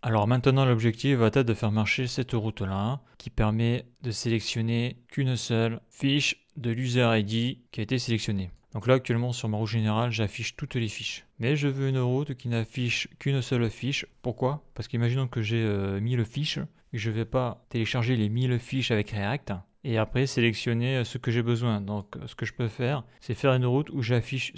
Alors maintenant, l'objectif va être de faire marcher cette route-là qui permet de sélectionner qu'une seule fiche de l'user ID qui a été sélectionnée. Donc là, actuellement, sur ma route générale, j'affiche toutes les fiches. Mais je veux une route qui n'affiche qu'une seule fiche. Pourquoi? Parce qu'imaginons que j'ai 1000 fiches et je ne vais pas télécharger les 1000 fiches avec React et après sélectionner ce que j'ai besoin. Donc ce que je peux faire, c'est faire une route où j'affiche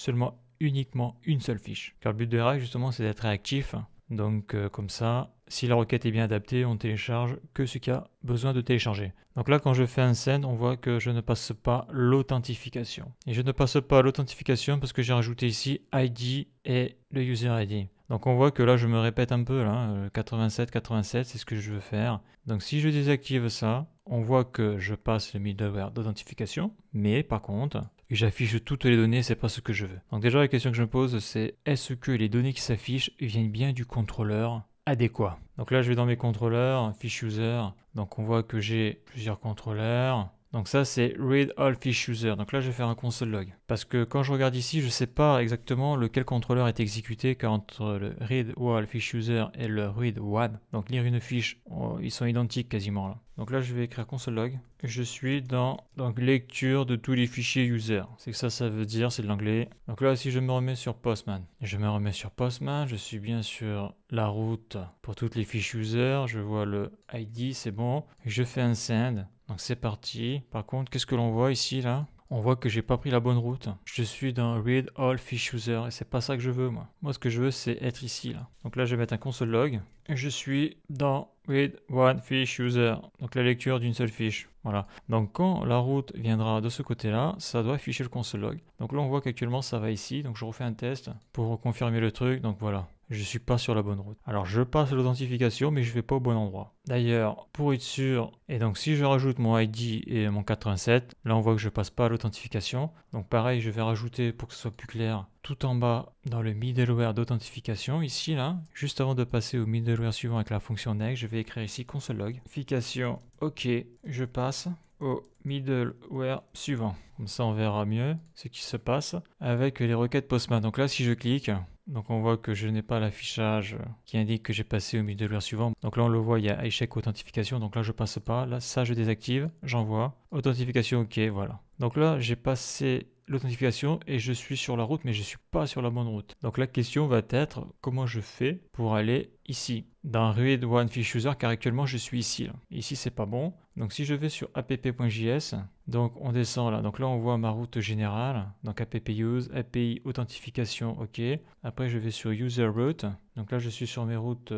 uniquement une seule fiche. Car le but de React, justement, c'est d'être réactif. Donc comme ça, si la requête est bien adaptée, on télécharge que ce qu'il y a besoin de télécharger. Donc là, quand je fais un send, on voit que je ne passe pas l'authentification. Et je ne passe pas l'authentification parce que j'ai rajouté ici ID et le user ID. Donc on voit que là, je me répète un peu, là, 87, 87, c'est ce que je veux faire. Donc si je désactive ça, on voit que je passe le middleware d'authentification, mais par contre, j'affiche toutes les données, c'est pas ce que je veux. Donc déjà, la question que je me pose, c'est est-ce que les données qui s'affichent viennent bien du contrôleur adéquat? Donc là, je vais dans mes contrôleurs, fiche user. Donc on voit que j'ai plusieurs contrôleurs. Donc ça, c'est read all fiche user. Donc là, je vais faire un console log. Parce que quand je regarde ici, je ne sais pas exactement lequel contrôleur est exécuté, car entre le read all fiche user et le read one, donc lire une fiche, ils sont identiques quasiment là. Donc là, je vais écrire console log. Je suis dans lecture de tous les fichiers user. C'est que ça veut dire, c'est de l'anglais. Donc là, si je me remets sur Postman, je suis bien sur la route pour toutes les fiches user. Je vois le ID, c'est bon. Je fais un send. Donc c'est parti. Par contre, qu'est-ce que l'on voit ici là? On voit que j'ai pas pris la bonne route. Je suis dans read all fiche user et c'est pas ça que je veux moi. Moi ce que je veux c'est être ici là. Donc là je vais mettre un console log. Et je suis dans read one fiche user. Donc la lecture d'une seule fiche. Voilà. Donc quand la route viendra de ce côté-là, ça doit afficher le console log. Donc là on voit qu'actuellement ça va ici. Donc je refais un test pour confirmer le truc. Donc voilà. Je suis pas sur la bonne route. Alors je passe l'authentification mais je vais pas au bon endroit. D'ailleurs, pour être sûr, et donc si je rajoute mon ID et mon 87, là on voit que je passe pas l'authentification. Donc pareil, je vais rajouter pour que ce soit plus clair, tout en bas dans le middleware d'authentification, ici là, juste avant de passer au middleware suivant avec la fonction next, je vais écrire ici console log, authentification, ok, je passe au middleware suivant. Comme ça on verra mieux ce qui se passe avec les requêtes Postman. Donc là si je clique, donc on voit que je n'ai pas l'affichage qui indique que j'ai passé au middleware suivant. Donc là on le voit, il y a échec authentification, donc là je passe pas. Là ça je désactive, j'envoie. Authentification ok, voilà. Donc là j'ai passé l'authentification et je suis sur la route mais je ne suis pas sur la bonne route. Donc la question va être comment je fais pour aller ici dans read one fiche user car actuellement je suis ici. Là. Ici c'est pas bon. Donc si je vais sur app.js, donc on descend là. Donc là on voit ma route générale. Donc app use, API authentification, ok. Après je vais sur user route. Donc là je suis sur mes routes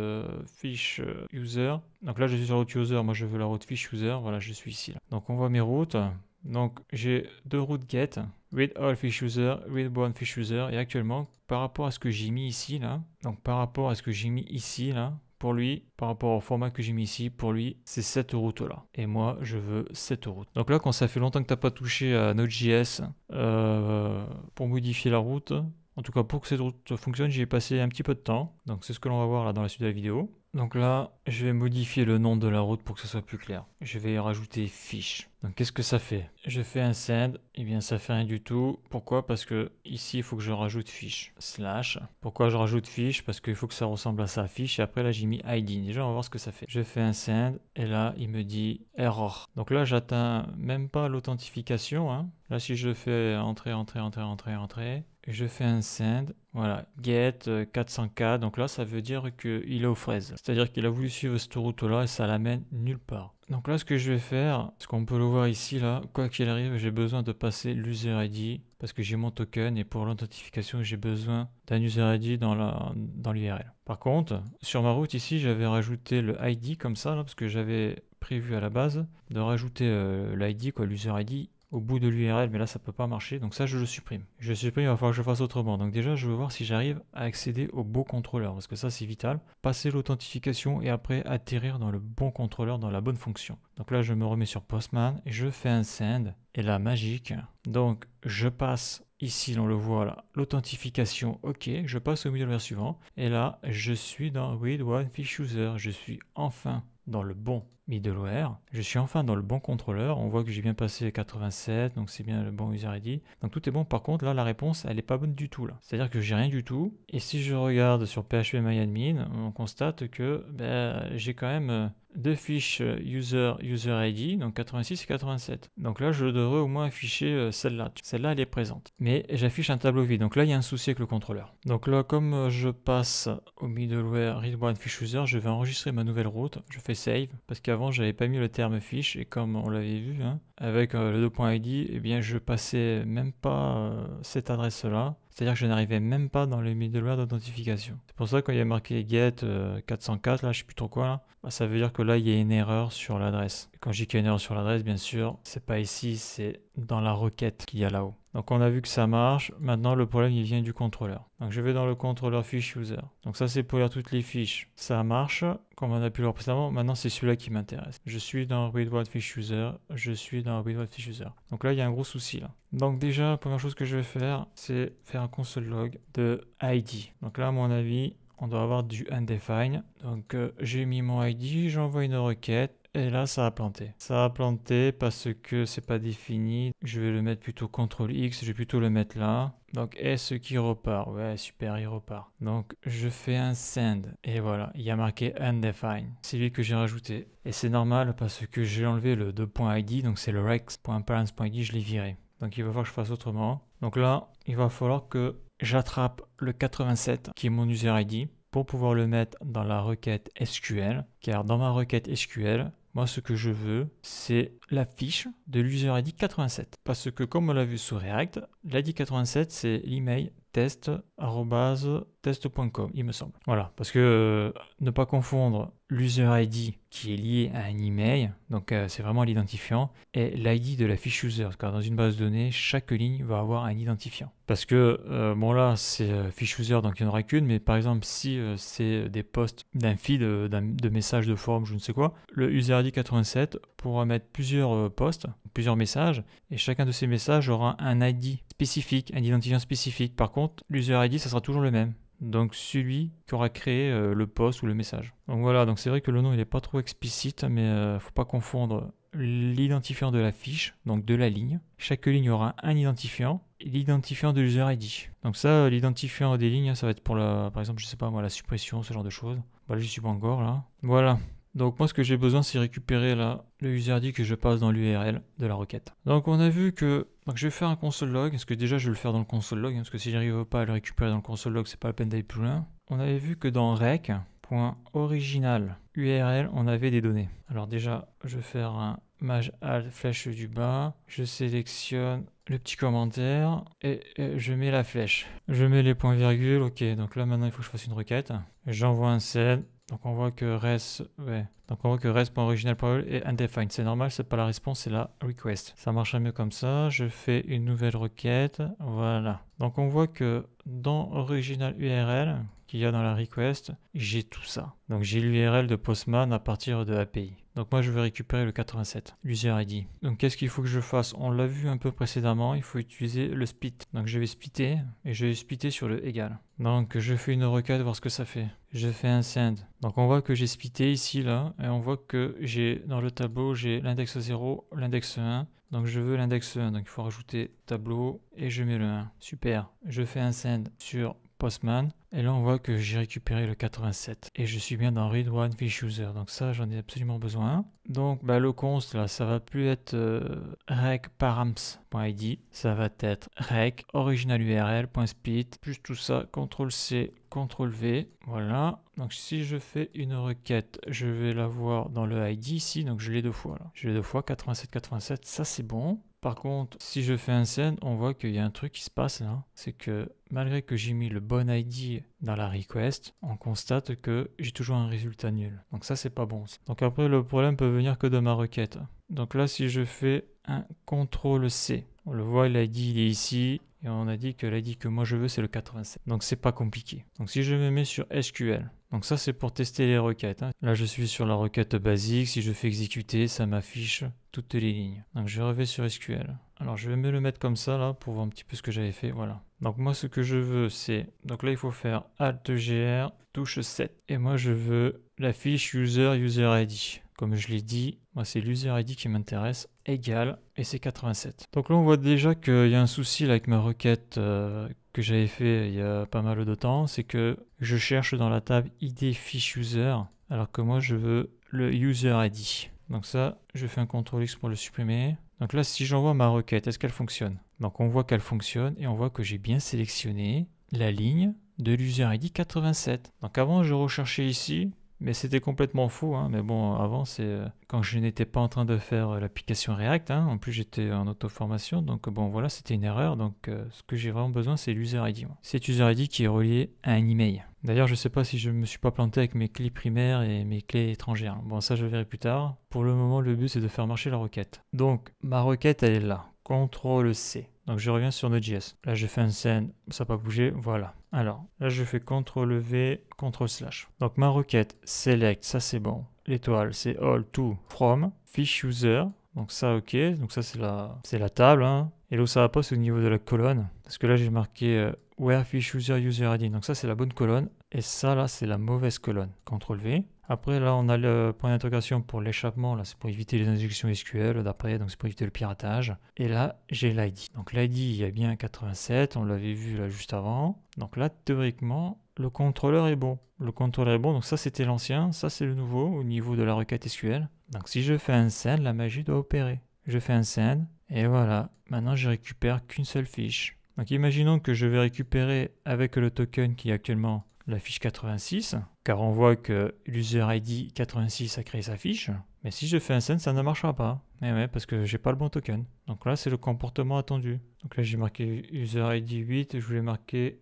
fiche user. Donc là je suis sur la route user, moi je veux la route fiche user. Voilà, je suis ici. Là. Donc on voit mes routes. Donc j'ai deux routes get, read all fiche user, read one fiche user. Et actuellement, par rapport à ce que j'ai mis ici là, donc par rapport à ce que j'ai mis ici là, pour lui, par rapport au format que j'ai mis ici, pour lui, c'est cette route-là. Et moi, je veux cette route. Donc là, quand ça fait longtemps que tu n'as pas touché à Node.js pour modifier la route, en tout cas pour que cette route fonctionne, j'y ai passé un petit peu de temps. Donc c'est ce que l'on va voir là dans la suite de la vidéo. Donc là, je vais modifier le nom de la route pour que ce soit plus clair. Je vais y rajouter fiche. Donc qu'est-ce que ça fait? Je fais un send, et bien ça fait rien du tout. Pourquoi? Parce que ici il faut que je rajoute fiche. Slash. Pourquoi je rajoute fiche? Parce qu'il faut que ça ressemble à sa fiche. Et après là j'ai mis ID. Déjà on va voir ce que ça fait. Je fais un send et là il me dit error. Donc là j'atteins même pas l'authentification. Hein. Là si je fais entrer, je fais un send, voilà, get 404, donc là ça veut dire qu'il est aux fraises. C'est-à-dire qu'il a voulu suivre cette route-là et ça l'amène nulle part. Donc là ce que je vais faire, parce qu'on peut le voir ici là, quoi qu'il arrive, j'ai besoin de passer l'user ID parce que j'ai mon token et pour l'authentification j'ai besoin d'un user ID dans l'URL. Par contre, sur ma route ici, j'avais rajouté le ID comme ça là, parce que j'avais prévu à la base de rajouter l'ID, l'user ID au bout de l'URL, mais là ça peut pas marcher, donc ça je le supprime. Je le supprime, il va falloir que je fasse autrement. Donc déjà je veux voir si j'arrive à accéder au bon contrôleur, parce que ça c'est vital. Passer l'authentification et après atterrir dans le bon contrôleur, dans la bonne fonction. Donc là je me remets sur Postman, et je fais un send, et là magique. Donc je passe ici, on le voit là, l'authentification, ok, je passe au middleware suivant, et là je suis dans read one fiche user, je suis enfin dans le bon middleware, je suis enfin dans le bon contrôleur, on voit que j'ai bien passé 87, donc c'est bien le bon user ID, donc tout est bon. Par contre là la réponse elle est pas bonne du tout là, c'est-à-dire que j'ai rien du tout, et si je regarde sur phpMyAdmin, on constate que j'ai quand même deux fiches user ID, donc 86 et 87. Donc là, je devrais au moins afficher celle-là. Celle-là, elle est présente. Mais j'affiche un tableau vide. Donc là, il y a un souci avec le contrôleur. Donc là, comme je passe au middleware read one fiche user, je vais enregistrer ma nouvelle route. Je fais save parce qu'avant, j'avais pas mis le terme fiche et comme on l'avait vu, avec le 2.id, eh bien, je passais même pas cette adresse-là. C'est-à-dire que je n'arrivais même pas dans le middleware d'authentification. C'est pour ça que quand il y a marqué get 404, là je sais plus trop quoi, là, ça veut dire que là il y a une erreur sur l'adresse. Quand je dis qu'il y a une erreur sur l'adresse, bien sûr, c'est pas ici, c'est dans la requête qu'il y a là-haut. Donc on a vu que ça marche. Maintenant le problème il vient du contrôleur. Donc je vais dans le contrôleur fiche user. Donc ça c'est pour lire toutes les fiches. Ça marche, comme on a pu le voir précédemment. Maintenant c'est celui-là qui m'intéresse. Je suis dans read one fiche user. Je suis dans read one fiche user. Donc là il y a un gros souci là. Donc déjà la première chose que je vais faire, c'est faire un console log de ID. Donc là à mon avis, on doit avoir du undefined. Donc j'ai mis mon ID, j'envoie une requête. Et là, ça a planté. Ça a planté parce que c'est pas défini. Je vais le mettre plutôt CTRL X, je vais plutôt le mettre là. Donc S qui repart. Ouais, super, il repart. Donc je fais un send. Et voilà, il y a marqué undefined. C'est lui que j'ai rajouté. Et c'est normal parce que j'ai enlevé le 2.id. Donc c'est le rex.parents.id, je l'ai viré. Donc il va falloir que je fasse autrement. Donc là, il va falloir que j'attrape le 87 qui est mon user ID pour pouvoir le mettre dans la requête SQL. Car dans ma requête SQL, moi, ce que je veux, c'est la fiche de l'user ID 87. Parce que comme on l'a vu sur React, l'ID 87, c'est l'email test@test.com, il me semble. Voilà, parce que ne pas confondre l'user ID qui est lié à un email, donc c'est vraiment l'identifiant, et l'ID de la fiche user. Car dans une base de données, chaque ligne va avoir un identifiant. Parce que, bon là, c'est fiche user, donc il n'y en aura qu'une, mais par exemple, si c'est des posts d'un feed, de messages de forum, je ne sais quoi, le user ID 87 pourra mettre plusieurs posts, plusieurs messages, et chacun de ces messages aura un ID spécifique, un identifiant spécifique. Par contre, l'user ID, ça sera toujours le même. Donc celui qui aura créé le post ou le message. Donc voilà, donc c'est vrai que le nom il n'est pas trop explicite, mais faut pas confondre l'identifiant de la fiche, donc de la ligne. Chaque ligne aura un identifiant et l'identifiant de l'user ID. Donc ça, l'identifiant des lignes, ça va être pour par exemple, je sais pas moi, la suppression, ce genre de choses. Voilà, j'y suis pas encore là. Voilà. Donc moi ce que j'ai besoin c'est récupérer là le user ID que je passe dans l'URL de la requête. Donc on a vu que je vais faire un console log, parce que déjà je vais le faire dans le console log, parce que si j'arrive pas à le récupérer dans le console log, c'est pas la peine d'aller plus loin. On avait vu que dans rec.original URL, on avait des données. Alors déjà, je vais faire un maj alt flèche du bas, je sélectionne le petit commentaire et je mets la flèche. Je mets les points virgules, ok, donc là maintenant il faut que je fasse une requête. J'envoie un send. Donc on voit que res.original.ol est undefined. C'est normal, c'est pas la réponse, c'est la request. Ça marche mieux comme ça. Je fais une nouvelle requête. Voilà. Donc on voit que dans original URL qu'il y a dans la request, j'ai tout ça. Donc j'ai l'URL de Postman à partir de API. Donc moi je vais récupérer le 87, l'user ID. Donc qu'est-ce qu'il faut que je fasse? On l'a vu un peu précédemment, il faut utiliser le split. Donc je vais splitter et je vais splitter sur le égal. Donc je fais une requête, voir ce que ça fait. Je fais un send. Donc on voit que j'ai splitté ici là et on voit que j'ai dans le tableau, j'ai l'index 0, l'index 1. Donc je veux l'index 1, donc il faut rajouter tableau et je mets le 1. Super. Je fais un send sur Postman et là on voit que j'ai récupéré le 87 et je suis bien dans read one fiche user, donc ça j'en ai absolument besoin. Donc le const là, ça va plus être rec params.id, ça va être rec originalurl.split plus tout ça, CTRL C, CTRL V, voilà. Donc si je fais une requête, je vais la voir dans le ID ici, donc je l'ai deux fois là. Je l'ai deux fois, 87, ça c'est bon. Par contre, si je fais un send, on voit qu'il y a un truc qui se passe là. C'est que malgré que j'ai mis le bon ID dans la request, on constate que j'ai toujours un résultat nul. Donc ça, c'est pas bon. Donc après, le problème peut venir que de ma requête. Donc là, si je fais un CTRL C, on le voit, l'ID il est ici. Et on a dit que l'ID que moi je veux, c'est le 87. Donc c'est pas compliqué. Donc si je me mets sur SQL, donc ça c'est pour tester les requêtes. Là je suis sur la requête basique. Si je fais exécuter, ça m'affiche toutes les lignes. Donc je reviens sur SQL. Alors je vais me le mettre comme ça là pour voir un petit peu ce que j'avais fait. Voilà. Donc moi ce que je veux c'est... Donc là il faut faire Alt-GR, touche 7. Et moi je veux la fiche user ID. comme je l'ai dit, moi c'est l'user ID qui m'intéresse, égal, et c'est 87. Donc là on voit déjà qu'il y a un souci là, avec ma requête que j'avais fait il y a pas mal de temps, c'est que je cherche dans la table ID fiche user, alors que moi je veux le user ID. Donc ça, je fais un CTRL X pour le supprimer. Donc là, si j'envoie ma requête, est-ce qu'elle fonctionne? Donc on voit qu'elle fonctionne et on voit que j'ai bien sélectionné la ligne de l'user ID 87. Donc avant, je recherchais ici, mais c'était complètement faux. Hein. Mais bon, avant, c'est quand je n'étais pas en train de faire l'application React. Hein. En plus, j'étais en auto-formation. Donc bon, voilà, c'était une erreur. Donc ce que j'ai vraiment besoin, c'est l'user ID. C'est user ID qui est relié à un email. D'ailleurs, je ne sais pas si je ne me suis pas planté avec mes clés primaires et mes clés étrangères. Bon, ça, je verrai plus tard. Pour le moment, le but, c'est de faire marcher la requête. Donc, ma requête, elle est là. CTRL C. Donc, je reviens sur Node.js. Là, je fais un send. Ça n'a pas bougé. Voilà. Alors, là, je fais CTRL V, CTRL/. Donc, ma requête, select. Ça, c'est bon. L'étoile, c'est all to from fiche user. Donc, ça, OK. Donc, ça, c'est la table. Hein. Et là où ça va pas, c'est au niveau de la colonne. Parce que là, j'ai marqué where fiche user user ID. Donc, ça, c'est la bonne colonne. Et ça, là, c'est la mauvaise colonne. CTRL V. Après, là, on a le point d'interrogation pour l'échappement. Là, c'est pour éviter les injections SQL d'après. Donc, c'est pour éviter le piratage. Et là, j'ai l'ID. Donc, l'ID, il y a bien 87. On l'avait vu là juste avant. Donc, là, théoriquement, le contrôleur est bon. Le contrôleur est bon. Donc, ça, c'était l'ancien. Ça, c'est le nouveau au niveau de la requête SQL. Donc, si je fais un send, la magie doit opérer. Je fais un send. Et voilà. Maintenant, je récupère qu'une seule fiche. Donc, imaginons que je vais récupérer avec le token qui est actuellement la fiche 86, car on voit que l'user ID 86 a créé sa fiche, mais si je fais un send, ça ne marchera pas. Eh ouais, parce que j'ai pas le bon token. Donc là, c'est le comportement attendu. Donc là, j'ai marqué user ID 8, je voulais marquer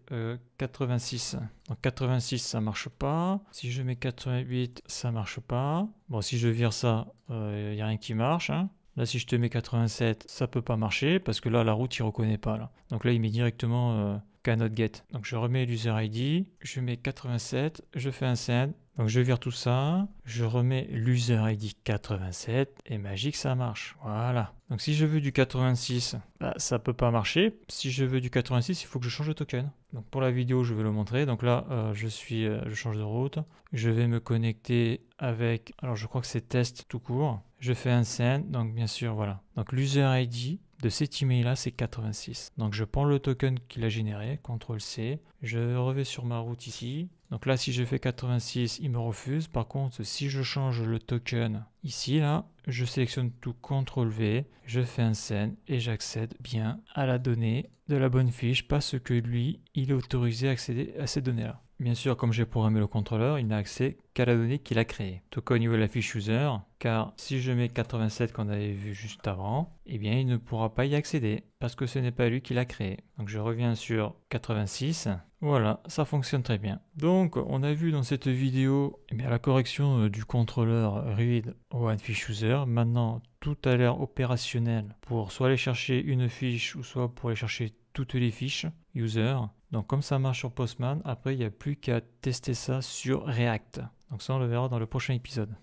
86. Donc 86, ça marche pas. Si je mets 88, ça marche pas. Bon, si je vire ça, il n'y a rien qui marche. Hein. Là, si je te mets 87, ça peut pas marcher, parce que là, la route, il reconnaît pas. Là. Donc là, il met directement... cannot get. Donc je remets l'user ID, je mets 87, je fais un send. Donc je vire tout ça, je remets l'user ID 87 et magique ça marche. Voilà. Donc si je veux du 86, ça peut pas marcher. Si je veux du 86, il faut que je change de token. Donc pour la vidéo, je vais le montrer. Donc là, je change de route. Je vais me connecter avec, alors je crois que c'est test tout court. Je fais un send, donc bien sûr, voilà. Donc l'user ID de cet email là, c'est 86. Donc je prends le token qu'il a généré, CTRL C, je reviens sur ma route ici. Donc là, si je fais 86, il me refuse. Par contre, si je change le token ici, là, je sélectionne tout, CTRL V, je fais un send et j'accède bien à la donnée de la bonne fiche parce que lui, il est autorisé à accéder à ces données-là. Bien sûr, comme j'ai programmé le contrôleur, il n'a accès qu'à la donnée qu'il a créée. En tout cas au niveau de la fiche user, car si je mets 87 qu'on avait vu juste avant, eh bien il ne pourra pas y accéder parce que ce n'est pas lui qui l'a créé. Donc je reviens sur 86. Voilà, ça fonctionne très bien. Donc on a vu dans cette vidéo la correction du contrôleur read one fiche user. Maintenant tout a l'air opérationnel pour soit aller chercher une fiche ou soit pour aller chercher toutes les fiches user. Donc comme ça marche sur Postman, après il n'y a plus qu'à tester ça sur React. Donc ça on le verra dans le prochain épisode.